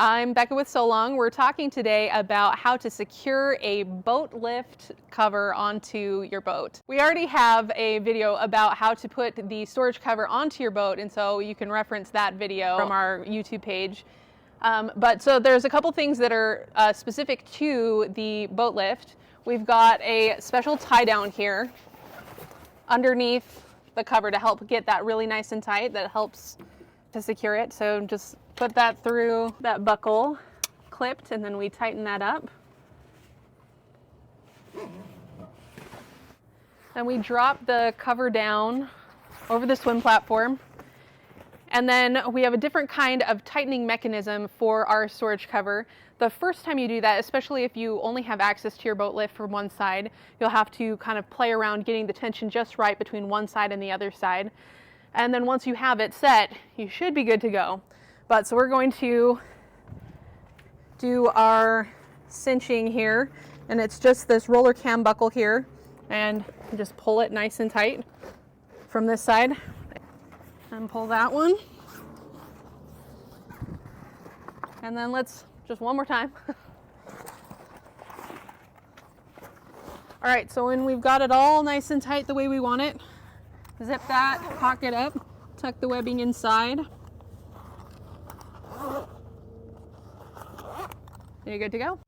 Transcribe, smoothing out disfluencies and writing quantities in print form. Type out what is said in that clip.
I'm Becca with SewLong. We're talking today about how to secure a boat lift cover onto your boat. We already have a video about how to put the storage cover onto your boat, and so you can reference that video from our YouTube page. So there's a couple things that are specific to the boat lift. We've got a special tie down here underneath the cover to help get that really nice and tight. That helps to secure it. So just put that through that buckle clipped, and then we tighten that up. Then we drop the cover down over the swim platform. And then we have a different kind of tightening mechanism for our storage cover. The first time you do that, especially if you only have access to your boat lift from one side, you'll have to kind of play around getting the tension just right between one side and the other side. And then once you have it set, you should be good to go. So we're going to do our cinching here, and it's just this roller cam buckle here, and just pull it nice and tight from this side. And pull that one. And then let's just one more time. All right, so when we've got it all nice and tight the way we want it, zip that pocket up, tuck the webbing inside. You're good to go.